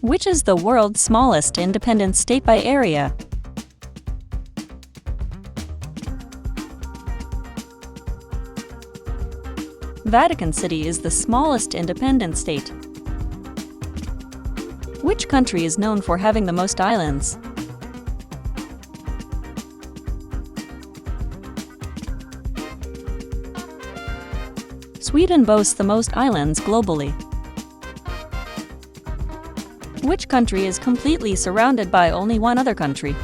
Which is the world's smallest independent state by area? Vatican City is the smallest independent state. Which country is known for having the most islands? Sweden boasts the most islands globally. Which country is completely surrounded by only one other country?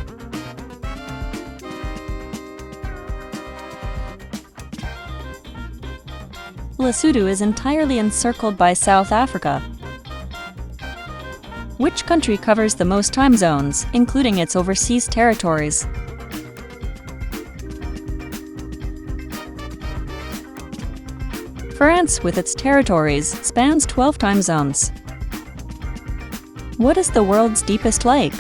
Lesotho is entirely encircled by South Africa. Which country covers the most time zones, including its overseas territories? France, with its territories, spans 12 time zones. What is the world's deepest lake?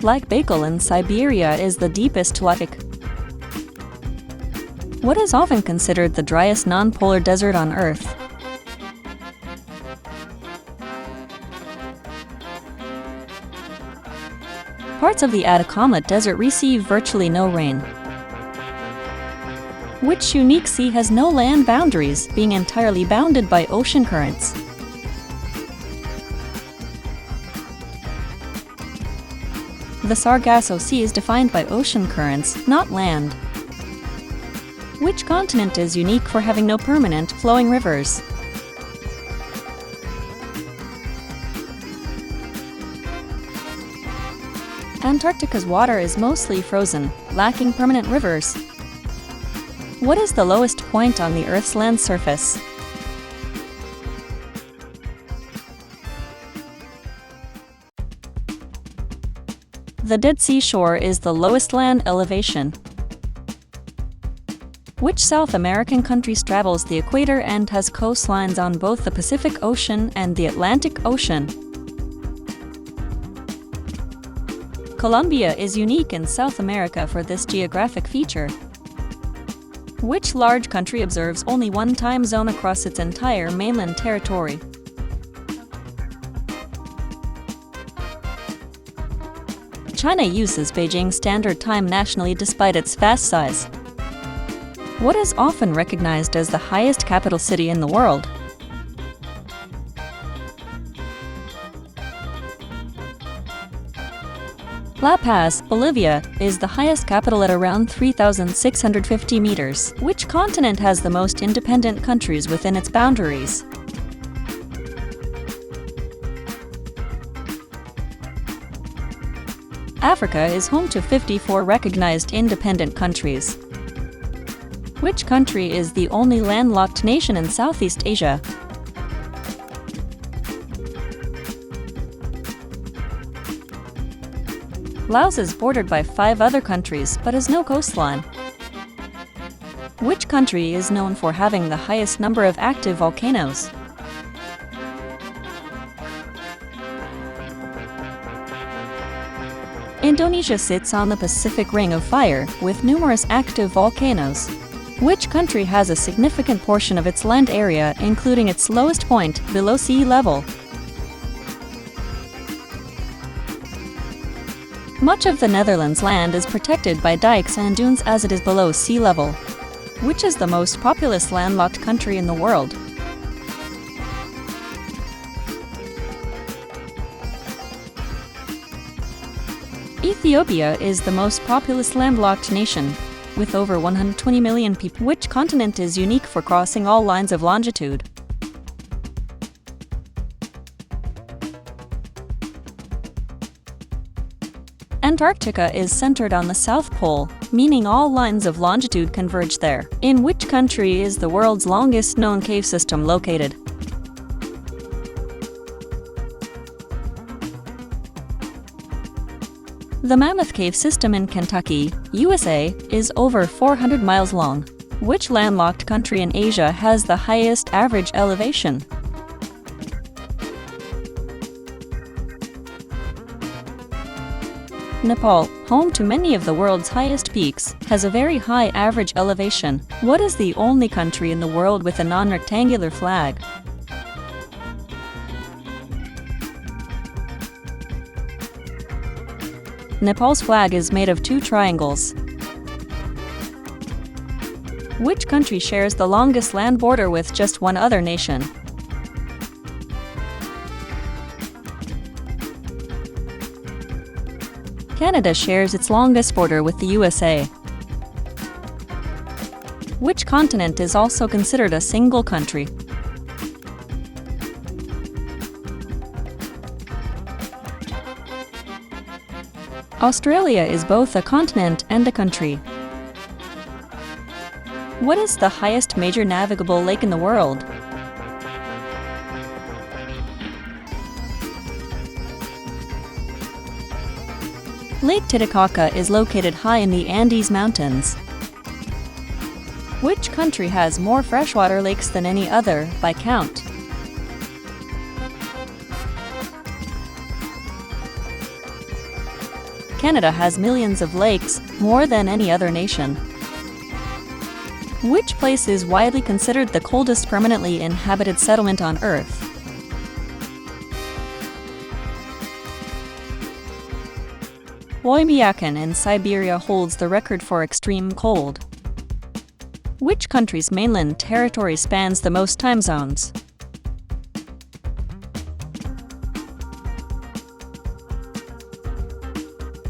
Lake Baikal in Siberia is the deepest lake. What is often considered the driest non-polar desert on Earth? Parts of the Atacama Desert receive virtually no rain. Which unique sea has no land boundaries, being entirely bounded by ocean currents? The Sargasso Sea is defined by ocean currents, not land. Which continent is unique for having no permanent, flowing rivers? Antarctica's water is mostly frozen, lacking permanent rivers. What is the lowest point on the Earth's land surface? The Dead Sea shore is the lowest land elevation. Which South American country straddles the equator and has coastlines on both the Pacific Ocean and the Atlantic Ocean? Colombia is unique in South America for this geographic feature. Which large country observes only one time zone across its entire mainland territory? China uses Beijing Standard Time nationally despite its vast size. What is often recognized as the highest capital city in the world? La Paz, Bolivia, is the highest capital at around 3,650 meters. Which continent has the most independent countries within its boundaries? Africa is home to 54 recognized independent countries. Which country is the only landlocked nation in Southeast Asia? Laos is bordered by 5 other countries but has no coastline. Which country is known for having the highest number of active volcanoes? Indonesia sits on the Pacific Ring of Fire, with numerous active volcanoes. Which country has a significant portion of its land area, including its lowest point, below sea level? Much of the Netherlands' land is protected by dikes and dunes as it is below sea level. Which is the most populous landlocked country in the world? Ethiopia is the most populous landlocked nation, with over 120 million people. Which continent is unique for crossing all lines of longitude? Antarctica is centered on the South Pole, meaning all lines of longitude converge there. In which country is the world's longest known cave system located? The Mammoth Cave System in Kentucky, USA, is over 400 miles long. Which landlocked country in Asia has the highest average elevation? Nepal, home to many of the world's highest peaks, has a very high average elevation. What is the only country in the world with a non-rectangular flag? Nepal's flag is made of two triangles. Which country shares the longest land border with just one other nation? Canada shares its longest border with the USA. Which continent is also considered a single country? Australia is both a continent and a country. What is the highest major navigable lake in the world? Lake Titicaca is located high in the Andes Mountains. Which country has more freshwater lakes than any other by count? Canada has millions of lakes, more than any other nation. Which place is widely considered the coldest permanently inhabited settlement on Earth? Oymyakon in Siberia holds the record for extreme cold. Which country's mainland territory spans the most time zones?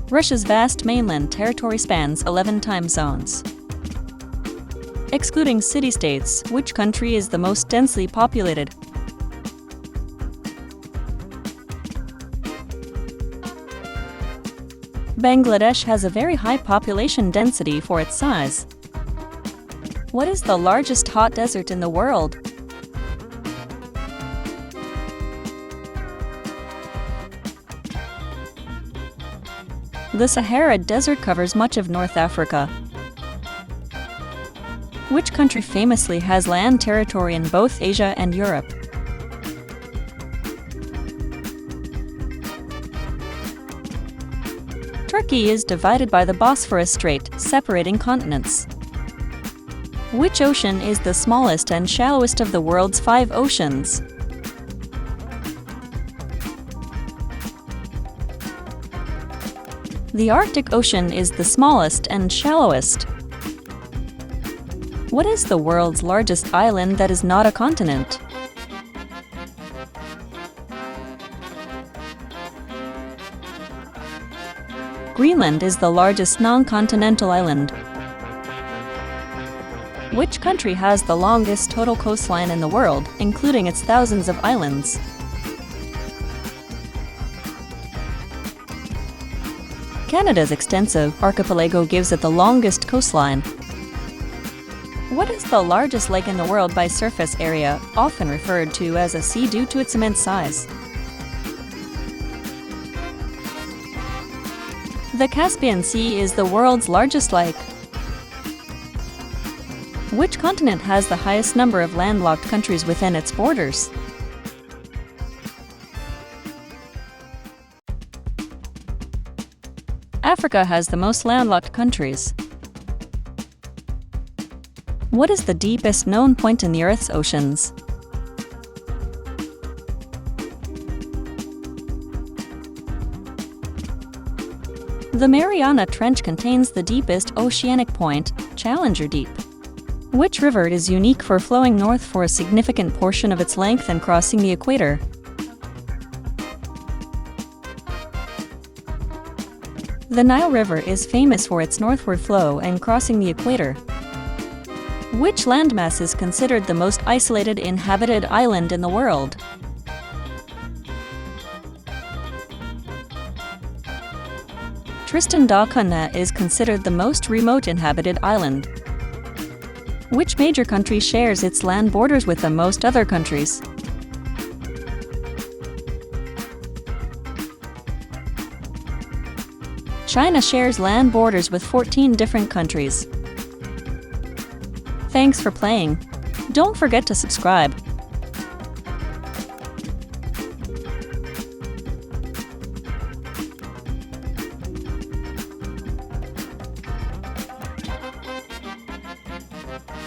Russia's vast mainland territory spans 11 time zones. Excluding city-states, which country is the most densely populated? Bangladesh has a very high population density for its size. What is the largest hot desert in the world? The Sahara Desert covers much of North Africa. Which country famously has land territory in both Asia and Europe? Turkey is divided by the Bosphorus Strait, separating continents. Which ocean is the smallest and shallowest of the world's 5 oceans? The Arctic Ocean is the smallest and shallowest. What is the world's largest island that is not a continent? Greenland is the largest non-continental island. Which country has the longest total coastline in the world, including its thousands of islands? Canada's extensive archipelago gives it the longest coastline. What is the largest lake in the world by surface area, often referred to as a sea due to its immense size? The Caspian Sea is the world's largest lake. Which continent has the highest number of landlocked countries within its borders? Africa has the most landlocked countries. What is the deepest known point in the Earth's oceans? The Mariana Trench contains the deepest oceanic point, Challenger Deep. Which river is unique for flowing north for a significant portion of its length and crossing the equator? The Nile River is famous for its northward flow and crossing the equator. Which landmass is considered the most isolated inhabited island in the world? Tristan da Cunha is considered the most remote inhabited island. Which major country shares its land borders with the most other countries? China shares land borders with 14 different countries. Thanks for playing. Don't forget to subscribe.